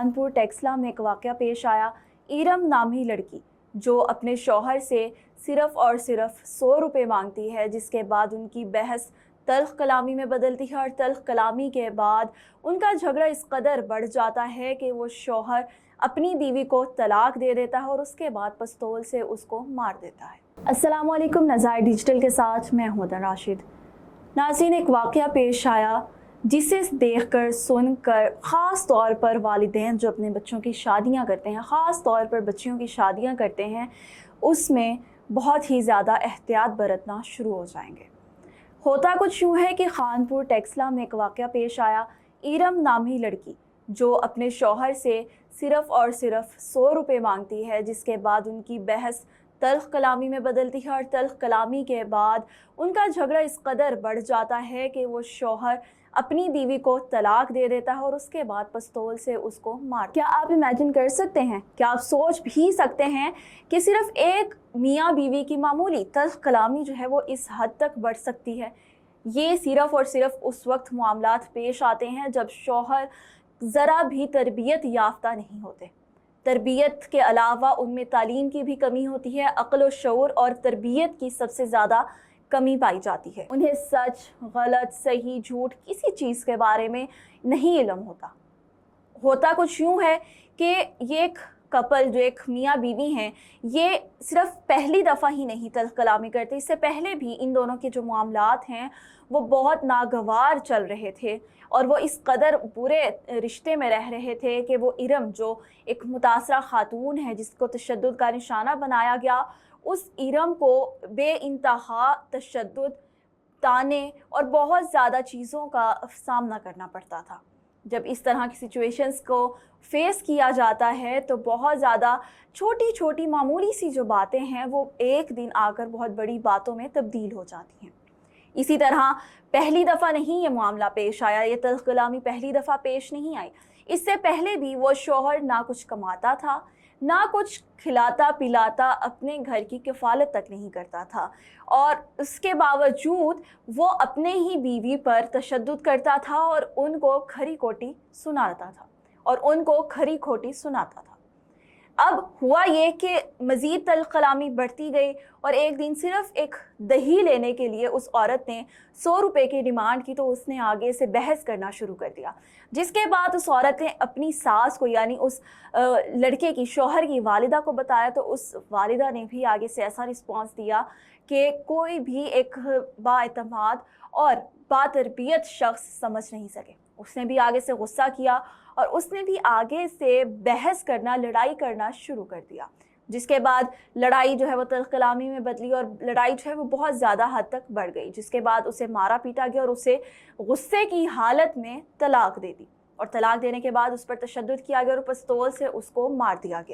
खानपुर टेक्सला में एक वाक़या पेश आया। इरम नामी लड़की जो अपने शौहर से सिर्फ़ और सिर्फ 100 रुपये मांगती है, जिसके बाद उनकी बहस तल्ख़ कलामी में बदलती है और तल्ख़ कलामी के बाद उनका झगड़ा इस कदर बढ़ जाता है कि वो शौहर अपनी बीवी को तलाक दे देता है और उसके बाद पिस्तौल से उसको मार देता है। अस्सलामु अलैकुम, नज़ायर डिजिटल के साथ मैं हूं राशिद। नाज़रीन, एक वाक़या पेश आया जिसे देखकर सुनकर ख़ास तौर पर वालिदैन जो अपने बच्चों की शादियां करते हैं, ख़ास तौर पर बच्चियों की शादियां करते हैं, उसमें बहुत ही ज़्यादा एहतियात बरतना शुरू हो जाएंगे। होता कुछ यूँ है कि खानपुर टेक्सला में एक वाक़या पेश आया। इरम नामी लड़की जो अपने शौहर से सिर्फ़ और सिर्फ 100 रुपये मांगती है, जिसके बाद उनकी बहस तल्ख़ कलामी में बदलती है और तल्ख़ कलामी के बाद उनका झगड़ा इस कदर बढ़ जाता है कि वो शौहर अपनी बीवी को तलाक दे देता है और उसके बाद पिस्तौल से उसको मार। क्या आप इमेजिन कर सकते हैं, क्या आप सोच भी सकते हैं कि सिर्फ एक मियाँ बीवी की मामूली तल्ख़ कलामी जो है वो इस हद तक बढ़ सकती है? ये सिर्फ़ और सिर्फ उस वक्त मामलात पेश आते हैं जब शौहर ज़रा भी तरबियत याफ्ता नहीं होते। तरबियत के अलावा उनमें तालीम की भी कमी होती है, अक़ल व शऊर और तरबियत की सबसे ज़्यादा कमी पाई जाती है। उन्हें सच, गलत, सही, झूठ किसी चीज़ के बारे में नहीं इल्म होता। होता कुछ यूँ है कि ये एक कपल जो एक मियाँ बीवी हैं, ये सिर्फ पहली दफ़ा ही नहीं तल्ख़ कलामी करते, इससे पहले भी इन दोनों के जो मामलात हैं वो बहुत नागवार चल रहे थे और वो इस कदर बुरे रिश्ते में रह रहे थे कि वो इरम जो एक मुतासरा खातून है जिसको तशद्दुद का निशाना बनाया गया, उस इरम को बेइंतहा तशद्दुद, ताने और बहुत ज़्यादा चीज़ों का सामना करना पड़ता था। जब इस तरह की सिचुएशंस को फेस किया जाता है तो बहुत ज़्यादा छोटी छोटी मामूली सी जो बातें हैं वो एक दिन आकर बहुत बड़ी बातों में तब्दील हो जाती हैं। इसी तरह पहली दफ़ा नहीं ये मामला पेश आया, ये तल्ख़ कलामी पहली दफ़ा पेश नहीं आई। इससे पहले भी वो शौहर ना कुछ कमाता था, ना कुछ खिलाता पिलाता, अपने घर की किफ़ालत तक नहीं करता था और उसके बावजूद वो अपने ही बीवी पर तशद्दुद करता था और उनको खरी खोटी सुनाता था। अब हुआ ये कि मज़ीद तल्ख़ कलामी बढ़ती गई और एक दिन सिर्फ़ एक दही लेने के लिए उस औरत ने 100 रुपये की डिमांड की तो उसने आगे से बहस करना शुरू कर दिया, जिसके बाद उस औरत ने अपनी सास को यानी उस लड़के की शौहर की वालिदा को बताया तो उस वालिदा ने भी आगे से ऐसा रिस्पॉन्स दिया कि कोई भी एक बाएतमाद और बातरबियत शख्स समझ नहीं सके। उसने भी आगे से गुस्सा किया और उसने भी आगे से बहस करना, लड़ाई करना शुरू कर दिया, जिसके बाद लड़ाई जो है वो तल्ख़ कलामी में बदली और लड़ाई जो है वो बहुत ज़्यादा हद तक बढ़ गई, जिसके बाद उसे मारा पीटा गया और उसे गुस्से की हालत में तलाक दे दी और तलाक देने के बाद उस पर तशद्दुद किया गया और पिस्तौल से उसको मार दिया गया।